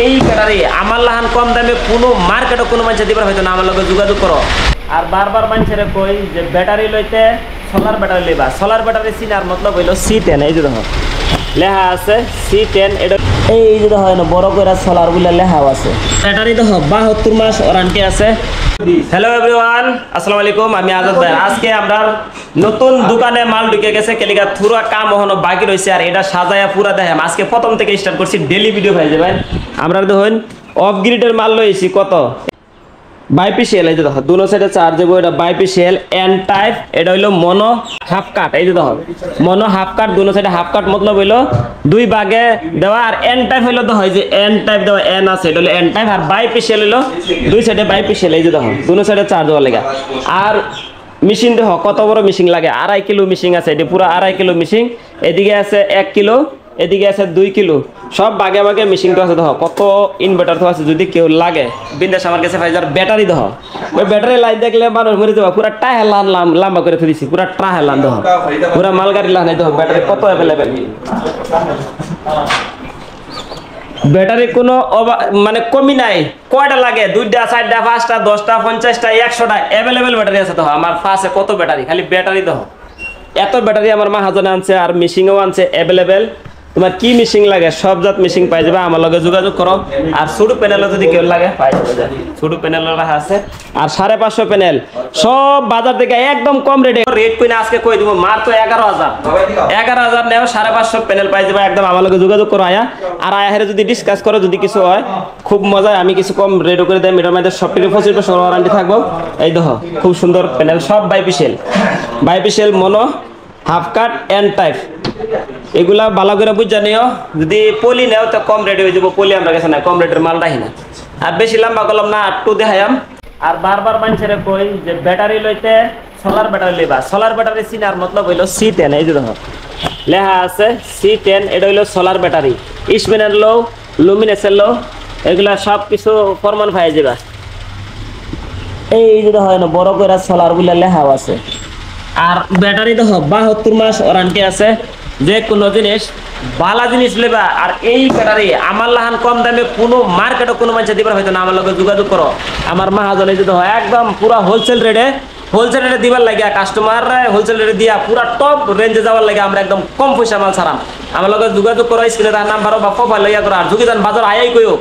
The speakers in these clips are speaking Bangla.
এই ব্যাটারি আমার লাহান কম দামে কোনো মার্কেটে কোনো মানুষ দিবার হয়তো না, আমার লগে যোগাযোগ করো। আর বারবার মানুষের কই যে ব্যাটারি লইতে সোলার ব্যাটারি লইবা। সোলার ব্যাটারি চিনার মতলব হইলো C10। এই যে দেখো লেখা আছে C10। এটা এই যে দেখো বড় করে সোলার বলে লেখাও আছে। ব্যাটারি দেখো 72 মাস ওয়ারেন্টি আছে। হ্যালো এভরিওয়ান, আসসালামু আলাইকুম। আমি আজাদ ভাই। আজকে আমরা নতুন দোকানে মাল ঢুকে গেছে, কেলিকা পুরো কাম এখনো বাকি রয়েছে। আর এটা সাজায়া পুরা দেখাম। আজকে প্রথম থেকে স্টার্ট করছি, ডেলি ভিডিও ভাই যাবেন। আমরা দেখুন অফ গ্রিডের মাল লইছি কত বাইপিসিএল। এই যে দেখো দুনো সাইডে চার্জ দেবো। এটা বাইপিসিএল এন টাইপ। এটা হইলো মনো হাফ কাট। এই যে দেখো মনো হাফ কাট, দুনো সাইডে হাফ কাট মতলব হইলো দুই ভাগে দেওয়া। আর এন টাইপ হইলো তো হয় যে এন টাইপ দেওয়া, এন আছে এটা হলো এন টাইপ। আর বাইপিসিএল হইলো দুই সাইডে বাইপিসিএল। এই যে দেখো দুনো সাইডে চার্জ দেওয়া লাগে। আর মেশিন দেখো কত বড় মেশিন লাগে, 2.5 কিলো মেশিন আছে। এটি পুরো 2.5 কিলো মেশিন। এদিকে আছে 1 কিলো, এদিকে আছে 2 কিলো। সব বাগে বাগে মেশিনটা আছে। দেখো কত ইনভার্টার তো আছে, যদি কেউ লাগে বিন্দাস আমার কাছে ফাইজার ব্যাটারি দেখো। ওই ব্যাটারি লাইট দেখলে মানুষ মরে যাবো। পুরা টাই হেলান লম্বা করে ফেলেছি, পুরা টা হেলান দেখো, পুরা মালগাড়ি লাগাই দেখো। ব্যাটারি কত অ্যাভেলেবেল, ব্যাটারি কোনো মানে কমি নাই। কয়টা লাগে? 2টা 4টা 5টা 10টা 50টা 100টা অ্যাভেলেবেল ব্যাটারি আছে। দেখো আমার পাশে কত ব্যাটারি, খালি ব্যাটারি দেখো। এত ব্যাটারি আমার মাহাজনে আনছে। আর মেশিনও আনছে অ্যাভেলেবেল। তোমার কি মেশিন লাগে সব জাত মেশিন পাই যাবে, আমার লগে যোগাযোগ করো। আর ছোট প্যানেলও যদি কেউ লাগে পাই যাবে, ছোট প্যানেল রাখা আছে। আর 550 প্যানেল সব বাজার থেকে একদম কম রেটে। রেট কইনা আজকে কই দিব মাত্র 11,000 নেও 550 প্যানেল পাই যাবে। একদম আমার লগে যোগাযোগ করো আয়া। আর আয়া হেরে যদি ডিসকাস করো, যদি কিছু হয় খুব মজা, আমি কিছু কম রেট করে দেয়। এটার মধ্যে সব থেকে 25% ওয়ারেন্টি থাকবো। এই দেখো খুব সুন্দর প্যানেল, সব বাইপিসিএল মনো হাফ কাট এন টাইপ। এগুলা ভালো করে বুঝা নিও। যদি পলি নেও তো কম রেটে হয়ে যাবো। পলি আমরা কাছে না, কম রেটের মাল রাখি না। আর বেশি লম্বা করলাম না, একটু দেখাইম। আর বারবার মানুষের কই যে ব্যাটারি লইতে সোলার ব্যাটারি লইবা। সোলার ব্যাটারি চিনার মতলব হইলো C10। এই যে দেখো লেখা আছে C10। এটা হইলো সোলার ব্যাটারি। স্পিনের লো, লুমিনেসের লো, এগুলা সব কিছু ফরমান পাই যাবা। এই যে দেখো বড় করে সোলার বলে লেখাও আছে। আর ব্যাটারি দেখো 72 মাস ওয়ারেন্টি আছে। যে কোনো জিনিস ভালো জিনিস লেবা। আর এই ব্যাটারি আমার লাহান কম দামে কোনো মার্কেটে কোনো মানুষ দিবার হয়তো না, আমার লগে যোগাযোগ করো। আমার মাহাজনে যদি হয় একদম পুরা হোলসেল রেটে দিবার লাগে। কাস্টমার হোলসেল রেটে দিয়া পুরা টপ রেঞ্জে যাওয়ার লাগে। আমরা একদম কম পয়সা মাল ছাড়াম। আমার লগে যোগাযোগ করো, স্ক্রিনে তার নাম্বার বা প্রোফাইল লইয়া করো। আর যদি যান বাজার আয়াই কইও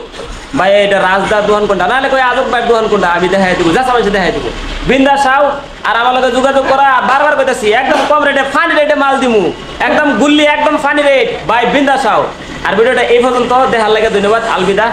ভাই এটা রাজদার দোকান কোনটা, নাহলে কই আজব ভাই দোকান কোনটা, আমি দেখাই দিব, যা চাইছি দেখাই দিব। বিন্দাস আও। আর আমার লগে যোগাযোগ করা। বারবার কইতাছি একদম কম রেটে ফানি রেটে মাল দিমু, একদম গুল্লি একদম ফানি রেট ভাই, বিন্দাস আও। আর ভিডিওটা এই পর্যন্ত দেখার লাগে ধন্যবাদ। আলবিদা।